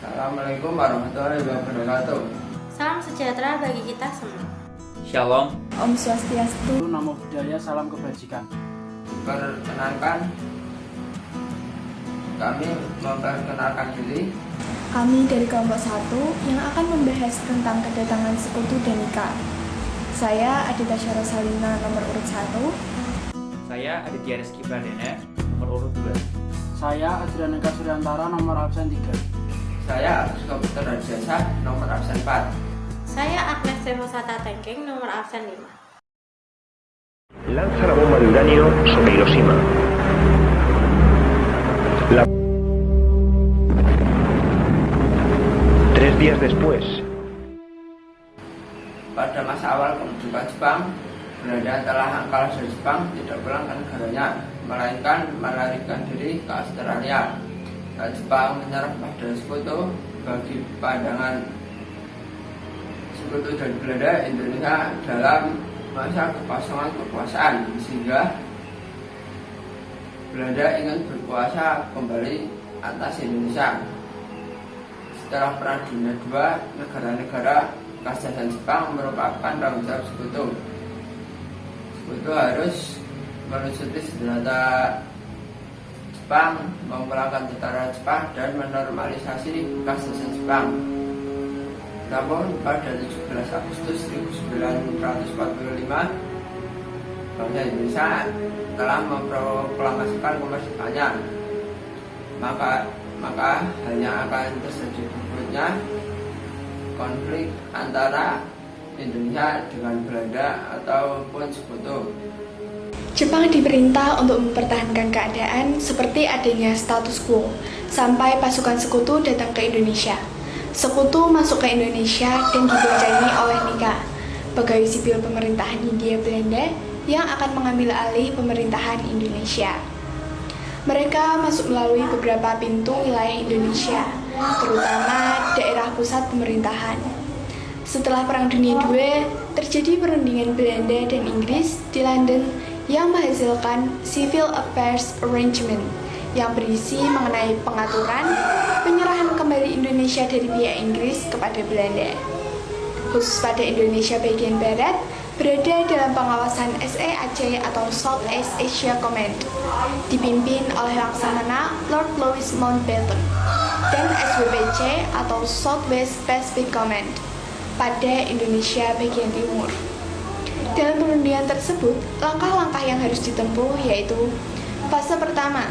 Assalamualaikum warahmatullahi wabarakatuh. Salam sejahtera bagi kita semua. Shalom. Om Swastiastu. Namo Buddhaya, salam kebajikan. Perkenalkan, kami memperkenalkan diri. Kami dari kelompok 1 yang akan membahas tentang kedatangan sekutu dan nikah. Saya Adita Syara Salina, nomor urut 1. Saya Aditya Rizky Pradana, nomor urut 2. Saya Adrianeka Suryantara, nomor absen 3. Saya Agus Komputer Rajasa, nomor absen 4. Saya Agnes Devosata Tengking, nomor absen 5. Lanza la bomba de uranio sobre Hiroshima. Tres días después. Pada masa awal kemerdekaan Jepang, Belanda telah kalah dari Jepang, tidak pulang ke negaranya, melainkan melarikan diri ke Australia. Jepang menyerah pada sekutu. Bagi pandangan sekutu dan Belanda, Indonesia dalam masa kekosongan kekuasaan, sehingga Belanda ingin berkuasa kembali atas Indonesia. Setelah Perang Dunia II, negara-negara bekas jajahan Jepang merupakan tanggung jawab sekutu. Sekutu harus melucuti senjata Jepang, memulangkan tentara Jepang, dan menormalisasi bekas jajahan Jepang. Namun pada 17 Agustus 1945, bangsa Indonesia telah memproklamasikan kemerdekaannya. Maka hanya akan terjadi berikutnya konflik antara Indonesia dengan Belanda ataupun sekutu. Jepang diperintah untuk mempertahankan keadaan seperti adanya status quo sampai pasukan sekutu datang ke Indonesia. Sekutu masuk ke Indonesia dan diboncengi oleh Nika, pegawai sipil pemerintahan Hindia Belanda yang akan mengambil alih pemerintahan Indonesia. Mereka masuk melalui beberapa pintu wilayah Indonesia, terutama daerah pusat pemerintahan. Setelah Perang Dunia II, terjadi perundingan Belanda dan Inggris di London yang menghasilkan Civil Affairs Arrangement yang berisi mengenai pengaturan penyerahan kembali Indonesia dari pihak Inggris kepada Belanda. Khusus pada Indonesia bagian barat berada dalam pengawasan SEAC atau South East Asia Command, dipimpin oleh Laksamana Lord Louis Mountbatten, dan SWPC atau Southwest Pacific Command pada Indonesia bagian timur. Dalam perundingan tersebut, langkah-langkah yang harus ditempuh yaitu fase pertama,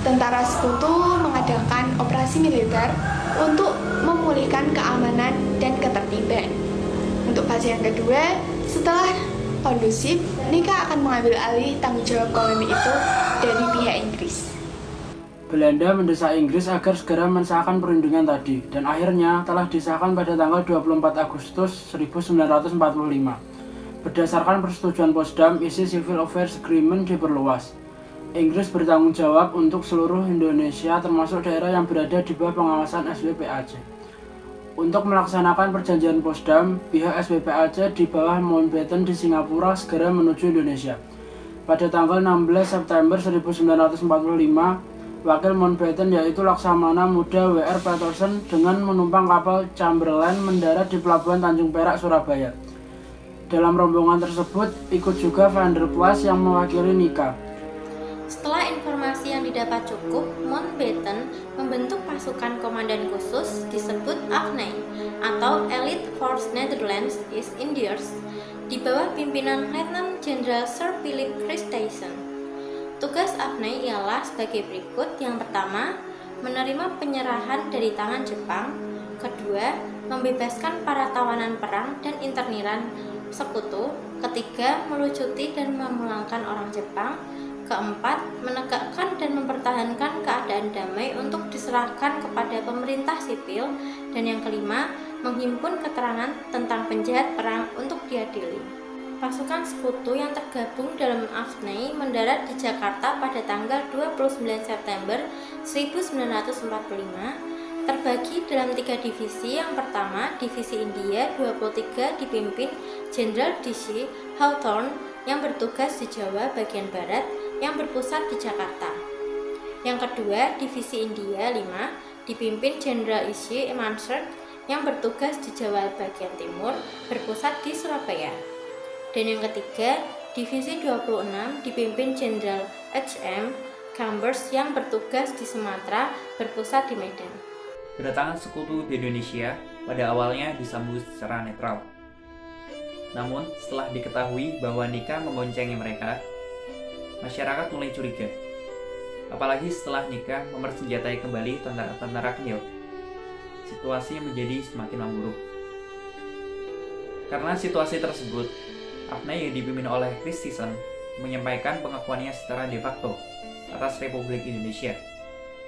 tentara sekutu mengadakan operasi militer untuk memulihkan keamanan dan ketertiban. Untuk fase yang kedua, setelah kondusif, Nika akan mengambil alih tanggung jawab koloni itu dari pihak Inggris. Belanda mendesak Inggris agar segera mensahkan perundingan tadi, dan akhirnya telah disahkan pada tanggal 24 Agustus 1945. Berdasarkan persetujuan Potsdam, isi Civil Affairs Agreement diperluas. Inggris bertanggung jawab untuk seluruh Indonesia termasuk daerah yang berada di bawah pengawasan SWPAC. Untuk melaksanakan perjanjian Potsdam, pihak SWPAC di bawah Mountbatten di Singapura segera menuju Indonesia. Pada tanggal 16 September 1945, wakil Mountbatten yaitu Laksamana Muda W.R. Patterson dengan menumpang kapal Chamberlain mendarat di Pelabuhan Tanjung Perak, Surabaya. Dalam rombongan tersebut ikut juga Van der Plas yang mewakili Nika. Setelah informasi yang didapat cukup, Mountbatten membentuk pasukan komandan khusus disebut AFNI atau Elite Force Netherlands East Indies di bawah pimpinan Letnan Jenderal Sir Philip Christensen. Tugas AFNI ialah sebagai berikut. Yang pertama, menerima penyerahan dari tangan Jepang. Kedua, membebaskan para tawanan perang dan interniran sekutu. Ketiga, melucuti dan memulangkan orang Jepang. Keempat, menegakkan dan mempertahankan keadaan damai untuk diserahkan kepada pemerintah sipil. Dan yang kelima, menghimpun keterangan tentang penjahat perang untuk diadili. Pasukan sekutu yang tergabung dalam AFNI mendarat di Jakarta pada tanggal 29 September 1945, terbagi dalam 3 divisi. Yang pertama, Divisi India 23 dipimpin Jenderal D.C. Hawthorne yang bertugas di Jawa bagian barat yang berpusat di Jakarta. Yang kedua, Divisi India 5 dipimpin Jenderal Issy Mansert yang bertugas di Jawa bagian timur, berpusat di Surabaya. Dan yang ketiga, Divisi 26 dipimpin Jenderal H.M. Gambers yang bertugas di Sumatera, berpusat di Medan. Kedatangan sekutu di Indonesia pada awalnya disambut secara netral. Namun, setelah diketahui bahwa Nika memboncengi mereka, masyarakat mulai curiga. Apalagi setelah Nika mempersenjatai kembali tentara-tentara Kenyal. Situasi menjadi semakin memburuk. Karena situasi tersebut, Agni yang dipimpin oleh Chris Thyssen menyampaikan pengakuannya secara de facto atas Republik Indonesia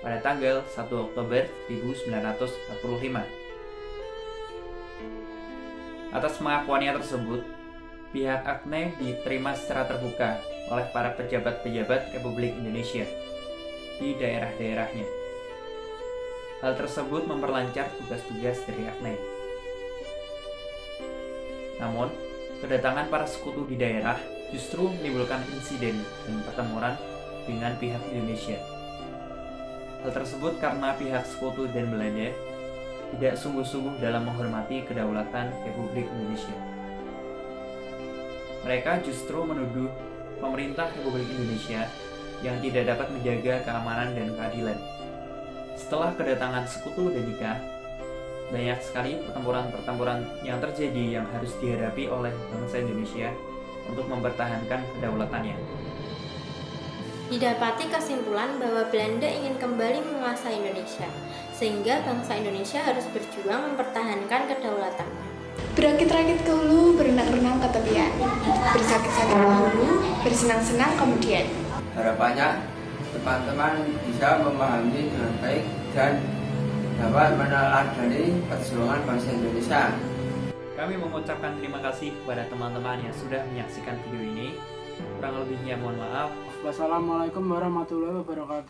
pada tanggal 1 Oktober 1945. Atas pengakuannya tersebut, pihak Agni diterima secara terbuka oleh para pejabat-pejabat Republik Indonesia di daerah-daerahnya. Hal tersebut memperlancar tugas-tugas dari Agni. Namun, kedatangan para sekutu di daerah justru menimbulkan insiden dan pertempuran dengan pihak Indonesia. Hal tersebut karena pihak sekutu dan Belanda tidak sungguh-sungguh dalam menghormati kedaulatan Republik Indonesia. Mereka justru menuduh pemerintah Republik Indonesia yang tidak dapat menjaga keamanan dan keadilan. Setelah kedatangan sekutu dan Nika, banyak sekali pertempuran-pertempuran yang terjadi yang harus dihadapi oleh bangsa Indonesia untuk mempertahankan kedaulatannya. Didapati kesimpulan bahwa Belanda ingin kembali menguasai Indonesia, sehingga bangsa Indonesia harus berjuang mempertahankan kedaulatannya. Berakit-rakit ke hulu, berenang-renang ke tepian. Bersakit-sakit dahulu, bersenang-senang kemudian. Harapannya teman-teman bisa memahami dengan baik dan dapat meneladani perjuangan bangsa Indonesia. Kami mengucapkan terima kasih kepada teman-teman yang sudah menyaksikan video ini. Kurang lebihnya mohon maaf. Wassalamualaikum warahmatullahi wabarakatuh.